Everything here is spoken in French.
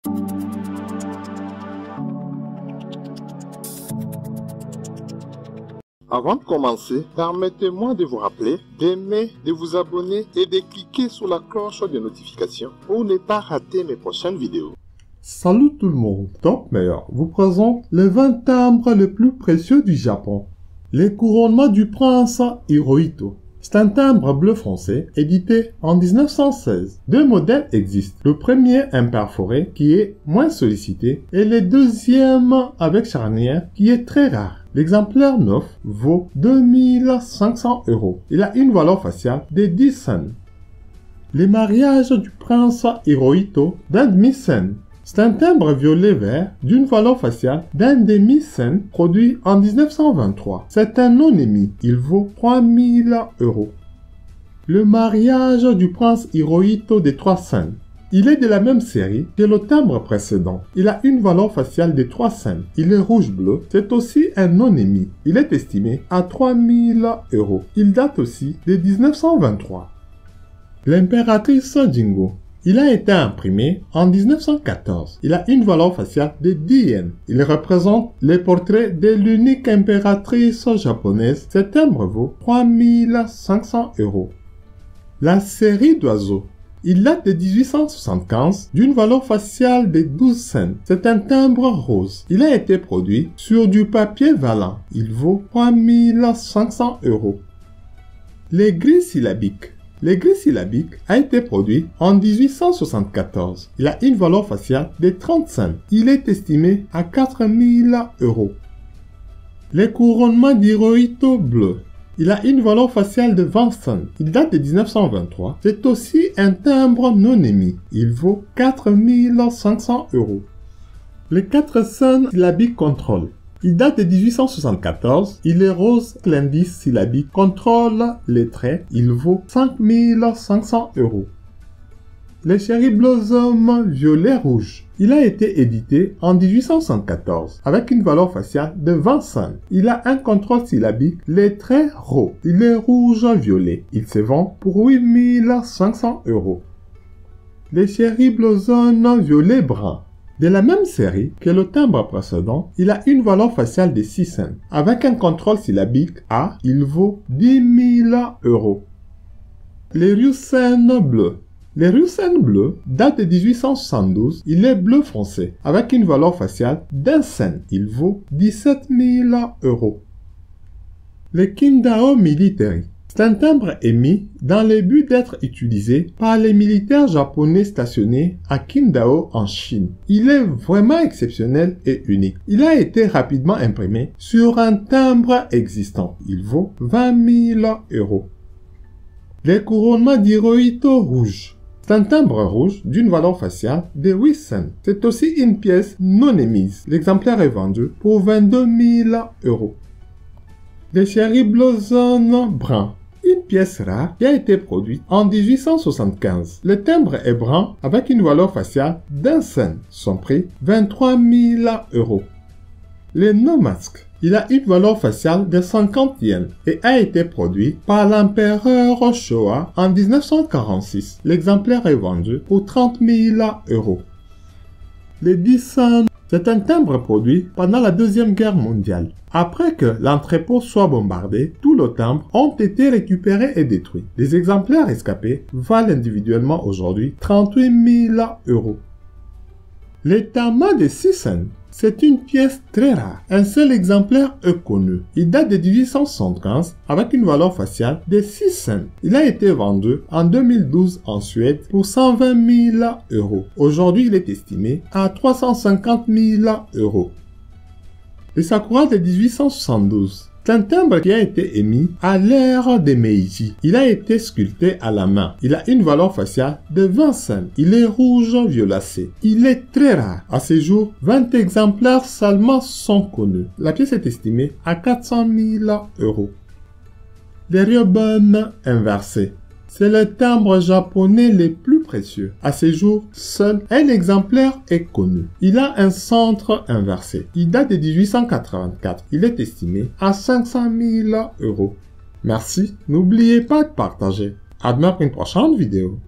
Avant de commencer, permettez-moi de vous rappeler d'aimer, de vous abonner et de cliquer sur la cloche de notification pour ne pas rater mes prochaines vidéos. Salut tout le monde, Top Meilleur vous présente les 20 timbres les plus précieux du Japon. Les couronnements du prince Hirohito. C'est un timbre bleu foncé édité en 1916. Deux modèles existent. Le premier imperforé qui est moins sollicité et le deuxième avec charnière qui est très rare. L'exemplaire neuf vaut 2500 €. Il a une valeur faciale de 10 cents. Les mariages du prince Hirohito d'un demi-cent. C'est un timbre violet-vert d'une valeur faciale d'un demi-cent produit en 1923. C'est un non-émis. Il vaut 3000 €. Le mariage du prince Hirohito de 3 cents. Il est de la même série que le timbre précédent. Il a une valeur faciale de 3 cents. Il est rouge-bleu. C'est aussi un non-émis. Il est estimé à 3000 €. Il date aussi de 1923. L'impératrice Jingo. Il a été imprimé en 1914. Il a une valeur faciale de 10 yens. Il représente le portrait de l'unique impératrice japonaise. Ce timbre vaut 3500 €. La série d'oiseaux. Il date de 1875 d'une valeur faciale de 12 cents. C'est un timbre rose. Il a été produit sur du papier valant. Il vaut 3500 €. Les grilles syllabiques. Le gris syllabique a été produit en 1874. Il a une valeur faciale de 30 cents. Il est estimé à 4000 €. Le couronnement d'Hirohito bleu. Il a une valeur faciale de 20 cents. Il date de 1923. C'est aussi un timbre non émis. Il vaut 4500 €. Les 4 cents syllabiques contrôle. Il date de 1874, il est rose, l'indice syllabique contrôle les traits, il vaut 5500 €. Le Cherry Blossom violet-rouge. Il a été édité en 1874 avec une valeur faciale de 20 cents. Il a un contrôle syllabique, les traits raux. Il est rouge-violet. Il se vend pour 8500 €. Le Cherry Blossom violet-brun. De la même série que le timbre précédent, il a une valeur faciale de 6 cents. Avec un contrôle syllabique A, il vaut 10 000 €. Les Ryusen bleus. Le Ryusen bleu date de 1872. Il est bleu foncé avec une valeur faciale d'1 cent. Il vaut 17 000 €. Le Kindao Military. C'est un timbre émis dans le but d'être utilisé par les militaires japonais stationnés à Qingdao en Chine. Il est vraiment exceptionnel et unique. Il a été rapidement imprimé sur un timbre existant. Il vaut 20 000 €. Le couronnement d'Hirohito rouge. C'est un timbre rouge d'une valeur faciale de 8 cents. C'est aussi une pièce non émise. L'exemplaire est vendu pour 22 000 €. Le Cherry Blossom brun. Une pièce rare qui a été produite en 1875. Le timbre est brun avec une valeur faciale d'1 cent. Son prix, 23 000 €. Le No-Mask. Il a une valeur faciale de 50 yens et a été produit par l'empereur Showa en 1946. L'exemplaire est vendu pour 30 000 €. Le 10 cents. C'est un timbre produit pendant la Deuxième Guerre mondiale. Après que l'entrepôt soit bombardé, tous les timbres ont été récupérés et détruits. Les exemplaires escapés valent individuellement aujourd'hui 38 000 €. Le tama de 6 cents. C'est une pièce très rare. Un seul exemplaire est connu. Il date de 1875 avec une valeur faciale de 6 cents. Il a été vendu en 2012 en Suède pour 120 000 €. Aujourd'hui, il est estimé à 350 000 €. Le Sakura de 1872. C'est un timbre qui a été émis à l'ère des Meiji. Il a été sculpté à la main. Il a une valeur faciale de 20 cents. Il est rouge-violacé. Il est très rare. À ce jour, 20 exemplaires seulement sont connus. La pièce est estimée à 400 000 €. Les ribbons inversés. C'est le timbre japonais le plus précieux. À ce jour, seul un exemplaire est connu. Il a un centre inversé. Il date de 1884. Il est estimé à 500 000 €. Merci. N'oubliez pas de partager. À demain pour une prochaine vidéo.